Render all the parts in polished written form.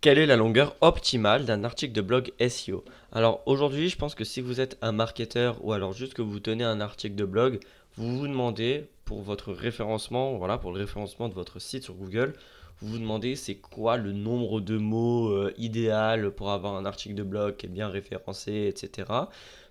Quelle est la longueur optimale d'un article de blog SEO? Alors aujourd'hui, je pense que si vous êtes un marketeur ou alors juste que vous tenez un article de blog, vous vous demandez pour votre référencement, voilà, pour le référencement de votre site sur Google, vous vous demandez c'est quoi le nombre de mots idéal pour avoir un article de blog qui est bien référencé, etc.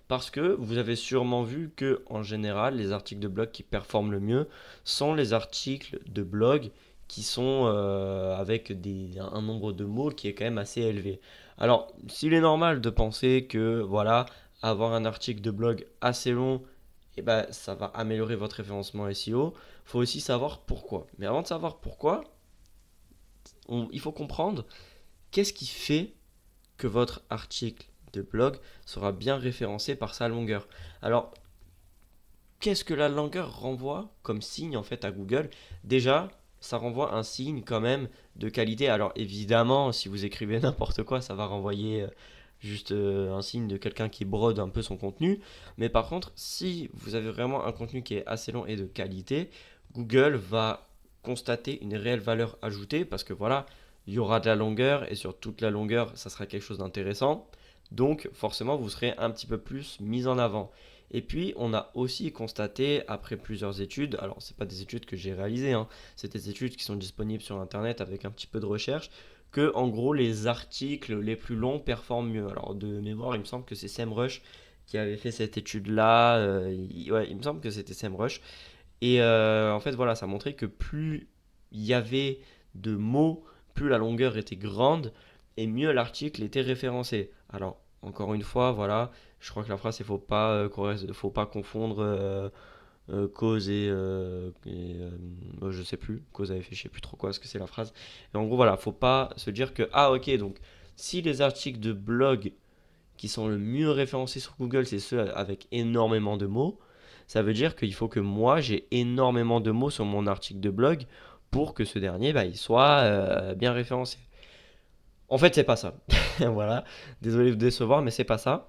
Parce que vous avez sûrement vu que en général, les articles de blog qui performent le mieux sont les articles de blog qui sont avec un nombre de mots qui est quand même assez élevé. Alors, s'il est normal de penser que voilà, avoir un article de blog assez long, eh ben, ça va améliorer votre référencement SEO, il faut aussi savoir pourquoi. Mais avant de savoir pourquoi, il faut comprendre qu'est-ce qui fait que votre article de blog sera bien référencé par sa longueur. Alors, qu'est-ce que la longueur renvoie comme signe en fait à Google? Déjà, ça renvoie un signe quand même de qualité. Alors évidemment, si vous écrivez n'importe quoi, ça va renvoyer juste un signe de quelqu'un qui brode un peu son contenu. Mais par contre, si vous avez vraiment un contenu qui est assez long et de qualité, Google va constater une réelle valeur ajoutée parce que voilà, il y aura de la longueur et sur toute la longueur, ça sera quelque chose d'intéressant. Donc forcément, vous serez un petit peu plus mis en avant. Et puis, on a aussi constaté, après plusieurs études, alors c'est pas des études que j'ai réalisées, hein, c'est des études qui sont disponibles sur Internet avec un petit peu de recherche, que en gros les articles les plus longs performent mieux. Alors de mémoire, il me semble que c'est SEMrush qui avait fait cette étude-là. Ouais, il me semble que c'était SEMrush. Et en fait, voilà, ça montrait que plus il y avait de mots, plus la longueur était grande et mieux l'article était référencé. Alors, encore une fois, voilà, je crois que la phrase, c'est faut pas confondre cause je sais plus, cause à effet, je sais plus trop quoi, ce que c'est la phrase. Et en gros, voilà, faut pas se dire que, ah ok, donc si les articles de blog qui sont le mieux référencés sur Google, c'est ceux avec énormément de mots. Ça veut dire qu'il faut que moi, j'ai énormément de mots sur mon article de blog pour que ce dernier, bah, il soit bien référencé. En fait, c'est pas ça. Voilà. Désolé de vous décevoir, mais c'est pas ça.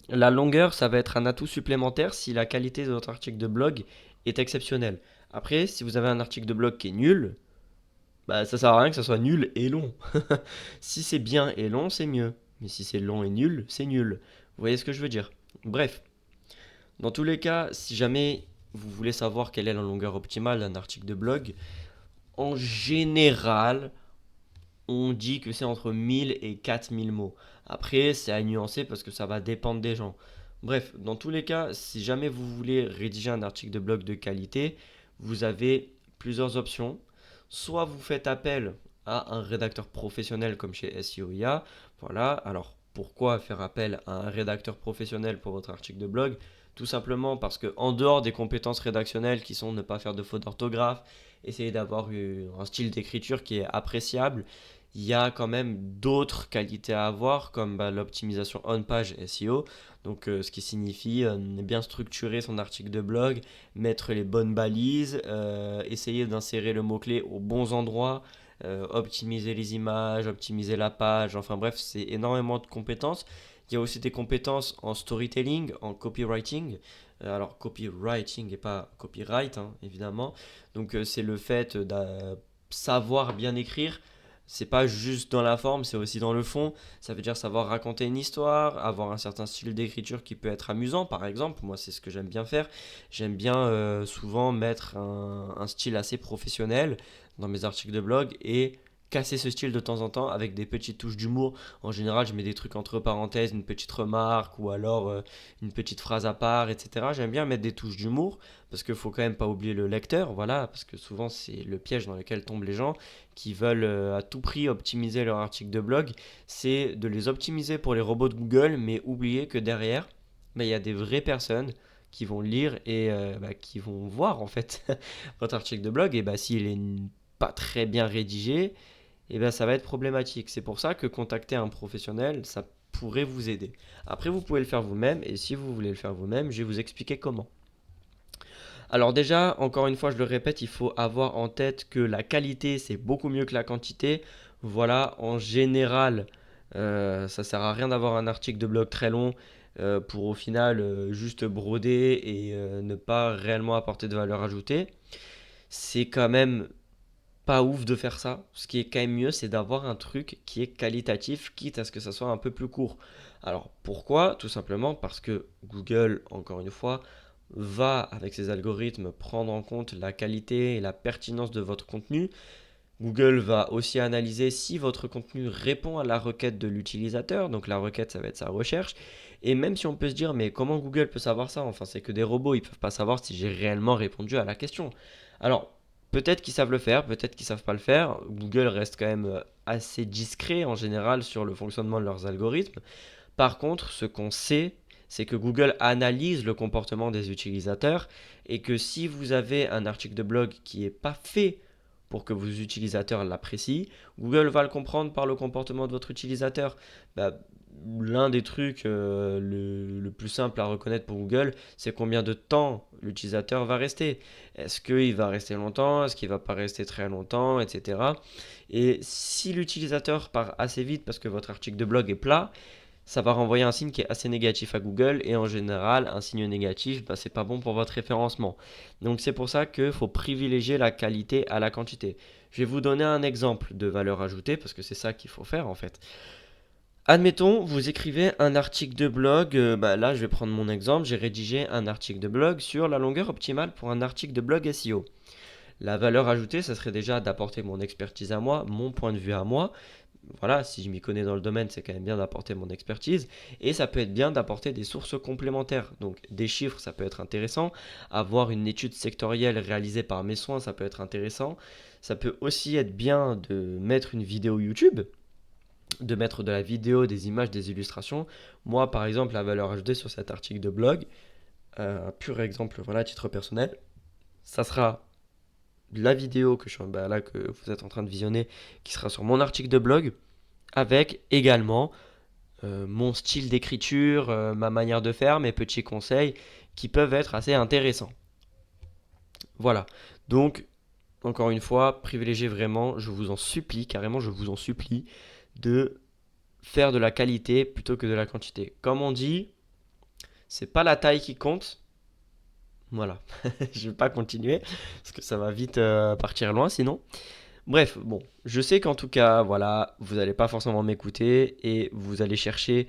La longueur, ça va être un atout supplémentaire si la qualité de votre article de blog est exceptionnelle. Après, si vous avez un article de blog qui est nul, bah ça sert à rien que ça soit nul et long. Si c'est bien et long, c'est mieux. Mais si c'est long et nul, c'est nul. Vous voyez ce que je veux dire? Bref, dans tous les cas, si jamais vous voulez savoir quelle est la longueur optimale d'un article de blog, en général, on dit que c'est entre 1000 et 4000 mots. Après, c'est à nuancer parce que ça va dépendre des gens. Bref, dans tous les cas, si jamais vous voulez rédiger un article de blog de qualité, vous avez plusieurs options. Soit vous faites appel à un rédacteur professionnel comme chez SEOIA. Voilà, alors pourquoi faire appel à un rédacteur professionnel pour votre article de blog? Tout simplement parce que en dehors des compétences rédactionnelles qui sont ne pas faire de fautes d'orthographe, essayer d'avoir un style d'écriture qui est appréciable, il y a quand même d'autres qualités à avoir, comme bah, l'optimisation on-page SEO, donc ce qui signifie bien structurer son article de blog, mettre les bonnes balises, essayer d'insérer le mot-clé aux bons endroits, optimiser les images, optimiser la page, enfin bref, c'est énormément de compétences. Il y a aussi des compétences en storytelling, en copywriting. Alors copywriting et pas copyright, hein, évidemment. Donc c'est le fait de savoir bien écrire, c'est pas juste dans la forme, c'est aussi dans le fond. Ça veut dire savoir raconter une histoire, avoir un certain style d'écriture qui peut être amusant, par exemple. Moi, c'est ce que j'aime bien faire. J'aime bien souvent mettre un style assez professionnel dans mes articles de blog et casser ce style de temps en temps avec des petites touches d'humour. En général, je mets des trucs entre parenthèses, une petite remarque ou alors une petite phrase à part, etc. J'aime bien mettre des touches d'humour parce qu'il faut quand même pas oublier le lecteur, voilà, parce que souvent c'est le piège dans lequel tombent les gens qui veulent à tout prix optimiser leur article de blog, c'est de les optimiser pour les robots de Google, mais oublier que derrière, bah, il y a des vraies personnes qui vont lire et bah, qui vont voir en fait votre article de blog et bah, s'il est pas très bien rédigé, et ben ça va être problématique. C'est pour ça que contacter un professionnel, ça pourrait vous aider. Après, vous pouvez le faire vous-même et si vous voulez le faire vous-même, je vais vous expliquer comment. Alors déjà, encore une fois, je le répète, il faut avoir en tête que la qualité, c'est beaucoup mieux que la quantité. Voilà, en général, ça sert à rien d'avoir un article de blog très long pour au final juste broder et ne pas réellement apporter de valeur ajoutée. C'est quand même pas ouf de faire ça. Ce qui est quand même mieux, c'est d'avoir un truc qui est qualitatif, quitte à ce que ça soit un peu plus court. Alors pourquoi? Tout simplement parce que Google, encore une fois, va, avec ses algorithmes, prendre en compte la qualité et la pertinence de votre contenu. Google va aussi analyser si votre contenu répond à la requête de l'utilisateur. Donc la requête, ça va être sa recherche. Et même si on peut se dire, mais comment Google peut savoir ça? Enfin, c'est que des robots, ils peuvent pas savoir si j'ai réellement répondu à la question. Alors, peut-être qu'ils savent le faire, peut-être qu'ils savent pas le faire. Google reste quand même assez discret en général sur le fonctionnement de leurs algorithmes. Par contre, ce qu'on sait, c'est que Google analyse le comportement des utilisateurs et que si vous avez un article de blog qui n'est pas fait pour que vos utilisateurs l'apprécient, Google va le comprendre par le comportement de votre utilisateur. Bah, l'un des trucs le plus simple à reconnaître pour Google, c'est combien de temps l'utilisateur va rester. Est-ce qu'il va rester longtemps? Est-ce qu'il ne va pas rester très longtemps? Etc. Et si l'utilisateur part assez vite parce que votre article de blog est plat, ça va renvoyer un signe qui est assez négatif à Google et en général un signe négatif c'est pas bon pour votre référencement. Donc c'est pour ça qu'il faut privilégier la qualité à la quantité. Je vais vous donner un exemple de valeur ajoutée parce que c'est ça qu'il faut faire en fait. Admettons, vous écrivez un article de blog, là je vais prendre mon exemple, j'ai rédigé un article de blog sur la longueur optimale pour un article de blog SEO. La valeur ajoutée, ça serait déjà d'apporter mon expertise à moi, mon point de vue à moi. Voilà, si je m'y connais dans le domaine, c'est quand même bien d'apporter mon expertise. Et ça peut être bien d'apporter des sources complémentaires. Donc des chiffres, ça peut être intéressant. Avoir une étude sectorielle réalisée par mes soins, ça peut être intéressant. Ça peut aussi être bien de mettre une vidéo YouTube, de mettre de la vidéo, des images, des illustrations. Moi, par exemple, la valeur ajoutée sur cet article de blog, un pur exemple, voilà, à titre personnel, ça sera la vidéo que vous êtes en train de visionner, qui sera sur mon article de blog, avec également mon style d'écriture, ma manière de faire, mes petits conseils qui peuvent être assez intéressants. Voilà. Donc, encore une fois, privilégiez vraiment, je vous en supplie, carrément, je vous en supplie, de faire de la qualité plutôt que de la quantité. Comme on dit, c'est pas la taille qui compte. Voilà. Je vais pas continuer parce que ça va vite partir loin sinon. Bref, bon, je sais qu'en tout cas, voilà, vous n'allez pas forcément m'écouter et vous allez chercher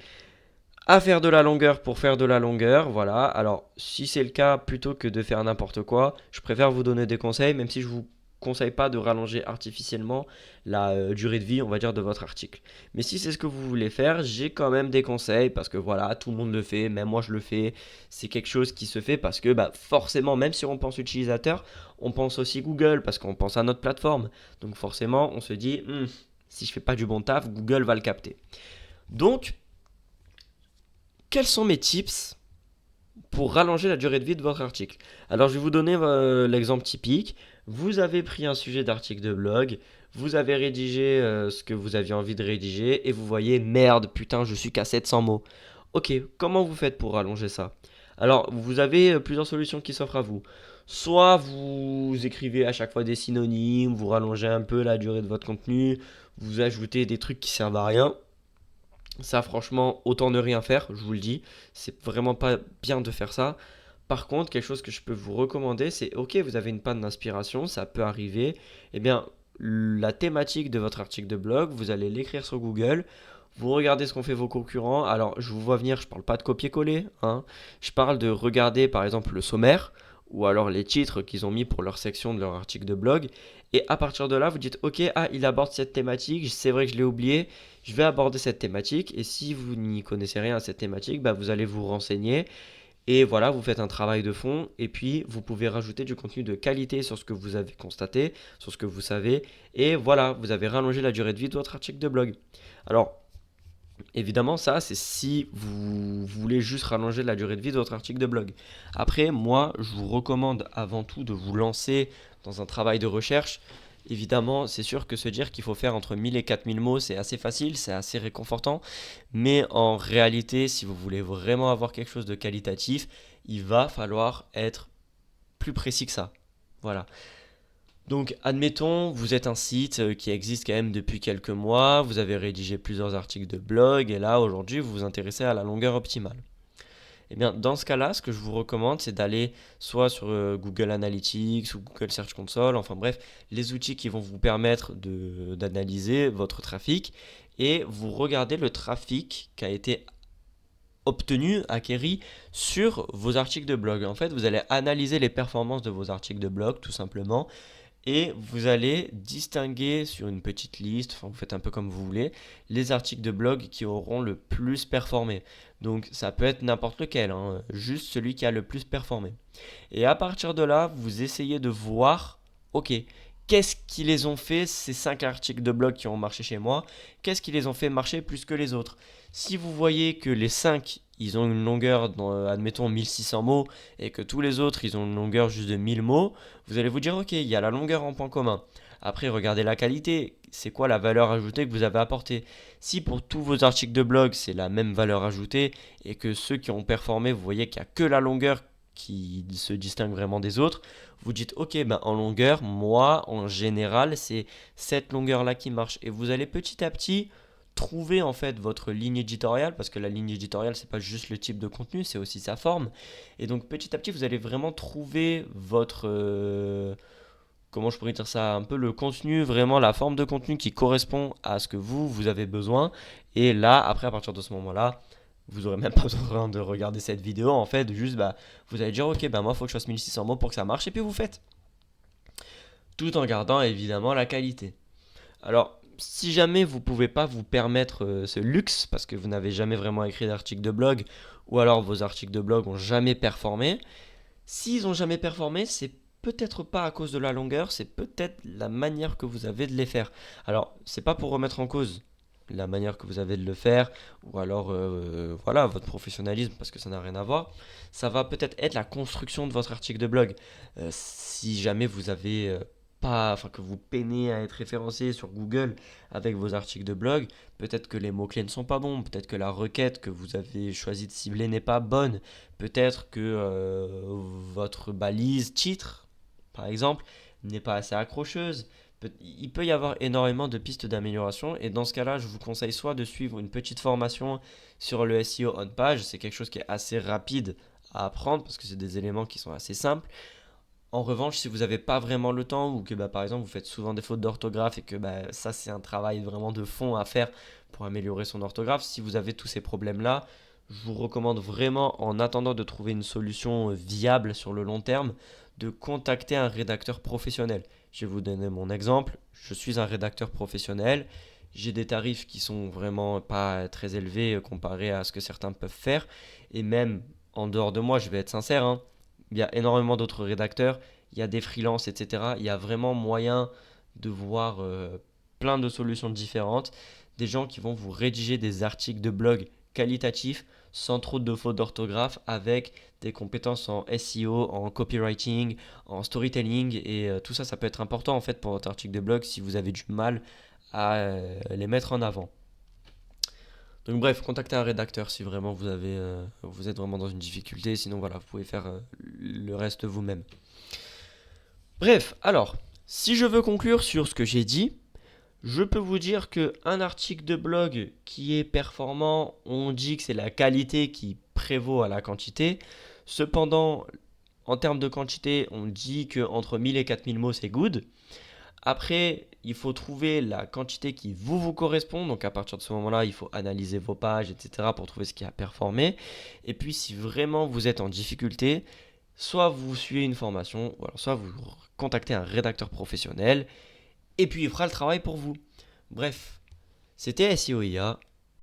à faire de la longueur pour faire de la longueur, voilà. Alors, si c'est le cas, plutôt que de faire n'importe quoi, je préfère vous donner des conseils, même si je vous conseille pas de rallonger artificiellement la durée de vie, on va dire, de votre article. Mais si c'est ce que vous voulez faire, j'ai quand même des conseils parce que voilà, tout le monde le fait, même moi je le fais. C'est quelque chose qui se fait parce que forcément, même si on pense utilisateur, on pense aussi Google parce qu'on pense à notre plateforme. Donc forcément, on se dit, si je fais pas du bon taf, Google va le capter. Donc, quels sont mes tips pour rallonger la durée de vie de votre article? Alors, je vais vous donner l'exemple typique. Vous avez pris un sujet d'article de blog, vous avez rédigé ce que vous aviez envie de rédiger et vous voyez, merde, putain, je suis qu'à 700 mots. Ok, comment vous faites pour rallonger ça? Alors, vous avez plusieurs solutions qui s'offrent à vous. Soit vous écrivez à chaque fois des synonymes, vous rallongez un peu la durée de votre contenu, vous ajoutez des trucs qui servent à rien. Ça, franchement, autant ne rien faire, je vous le dis. C'est vraiment pas bien de faire ça. Par contre, quelque chose que je peux vous recommander, c'est ok, vous avez une panne d'inspiration, ça peut arriver. Eh bien, la thématique de votre article de blog, vous allez l'écrire sur Google. Vous regardez ce qu'ont fait vos concurrents. Alors, je vous vois venir, je parle pas de copier-coller, hein. Je parle de regarder par exemple le sommaire ou alors les titres qu'ils ont mis pour leur section de leur article de blog. Et à partir de là, vous dites ok, ah, il aborde cette thématique, c'est vrai que je l'ai oublié, je vais aborder cette thématique. Et si vous n'y connaissez rien à cette thématique, vous allez vous renseigner. Et voilà, vous faites un travail de fond et puis vous pouvez rajouter du contenu de qualité sur ce que vous avez constaté, sur ce que vous savez. Et voilà, vous avez rallongé la durée de vie de votre article de blog. Alors, évidemment, ça, c'est si vous voulez juste rallonger la durée de vie de votre article de blog. Après, moi, je vous recommande avant tout de vous lancer dans un travail de recherche. Évidemment, c'est sûr que se dire qu'il faut faire entre 1000 et 4000 mots, c'est assez facile, c'est assez réconfortant. Mais en réalité, si vous voulez vraiment avoir quelque chose de qualitatif, il va falloir être plus précis que ça. Voilà. Donc, admettons, vous êtes un site qui existe quand même depuis quelques mois, vous avez rédigé plusieurs articles de blog, et là, aujourd'hui, vous vous intéressez à la longueur optimale. Eh bien, dans ce cas-là, ce que je vous recommande, c'est d'aller soit sur Google Analytics ou Google Search Console, enfin bref, les outils qui vont vous permettre d'analyser votre trafic et vous regardez le trafic qui a été obtenu, acquéri sur vos articles de blog. En fait, vous allez analyser les performances de vos articles de blog, tout simplement, et vous allez distinguer sur une petite liste, enfin vous faites un peu comme vous voulez, les articles de blog qui auront le plus performé. Donc ça peut être n'importe lequel, hein, juste celui qui a le plus performé. Et à partir de là, vous essayez de voir, ok, qu'est-ce qui les ont fait, ces 5 articles de blog qui ont marché chez moi, qu'est-ce qui les ont fait marcher plus que les autres. Si vous voyez que les 5, ils ont une longueur, admettons 1600 mots, et que tous les autres, ils ont une longueur juste de 1000 mots, vous allez vous dire, ok, il y a la longueur en point commun. Après, regardez la qualité, c'est quoi la valeur ajoutée que vous avez apportée. Si pour tous vos articles de blog, c'est la même valeur ajoutée, et que ceux qui ont performé, vous voyez qu'il n'y a que la longueur qui se distingue vraiment des autres, vous dites ok, ben en longueur, moi en général c'est cette longueur là qui marche, et vous allez petit à petit trouver en fait votre ligne éditoriale, parce que la ligne éditoriale c'est pas juste le type de contenu, c'est aussi sa forme, et donc petit à petit vous allez vraiment trouver votre comment je pourrais dire ça, un peu le contenu, vraiment la forme de contenu qui correspond à ce que vous avez besoin, et là après à partir de ce moment là vous aurez même pas besoin de regarder cette vidéo en fait, juste bah vous allez dire ok, bah moi il faut que je fasse 1600 mots pour que ça marche, et puis vous faites, tout en gardant évidemment la qualité. Alors si jamais vous pouvez pas vous permettre ce luxe parce que vous n'avez jamais vraiment écrit d'article de blog, ou alors vos articles de blog ont jamais performé, s'ils ont jamais performé, c'est peut-être pas à cause de la longueur, c'est peut-être la manière que vous avez de les faire. Alors c'est pas pour remettre en cause la manière que vous avez de le faire, ou alors voilà votre professionnalisme, parce que ça n'a rien à voir. Ça va peut-être être la construction de votre article de blog. Si jamais vous avez pas, enfin que vous peinez à être référencé sur Google avec vos articles de blog, peut-être que les mots-clés ne sont pas bons, peut-être que la requête que vous avez choisi de cibler n'est pas bonne, peut-être que votre balise titre, par exemple, n'est pas assez accrocheuse. Il peut y avoir énormément de pistes d'amélioration, et dans ce cas-là, je vous conseille soit de suivre une petite formation sur le SEO on page, c'est quelque chose qui est assez rapide à apprendre parce que c'est des éléments qui sont assez simples. En revanche, si vous n'avez pas vraiment le temps, ou que bah, par exemple vous faites souvent des fautes d'orthographe et que bah, ça c'est un travail vraiment de fond à faire pour améliorer son orthographe, si vous avez tous ces problèmes-là, je vous recommande vraiment, en attendant de trouver une solution viable sur le long terme, de contacter un rédacteur professionnel. Je vais vous donner mon exemple. Je suis un rédacteur professionnel. J'ai des tarifs qui sont vraiment pas très élevés comparés à ce que certains peuvent faire. Et même en dehors de moi, je vais être sincère, hein, il y a énormément d'autres rédacteurs, il y a des freelances, etc. Il y a vraiment moyen de voir plein de solutions différentes. Des gens qui vont vous rédiger des articles de blog qualitatifs, sans trop de fautes d'orthographe, avec des compétences en SEO, en copywriting, en storytelling, et tout ça, ça peut être important en fait pour votre article de blog si vous avez du mal à les mettre en avant. Donc bref, contactez un rédacteur si vraiment vous êtes vraiment dans une difficulté, sinon voilà, vous pouvez faire le reste vous-même. Bref, alors, si je veux conclure sur ce que j'ai dit, je peux vous dire qu'un article de blog qui est performant, on dit que c'est la qualité qui prévaut à la quantité. Cependant, en termes de quantité, on dit qu'entre 1000 et 4000 mots, c'est good. Après, il faut trouver la quantité qui vous correspond. Donc à partir de ce moment-là, il faut analyser vos pages, etc. pour trouver ce qui a performé. Et puis si vraiment vous êtes en difficulté, soit vous suivez une formation, ou alors soit vous contactez un rédacteur professionnel, et puis il fera le travail pour vous. Bref, c'était SEO IA.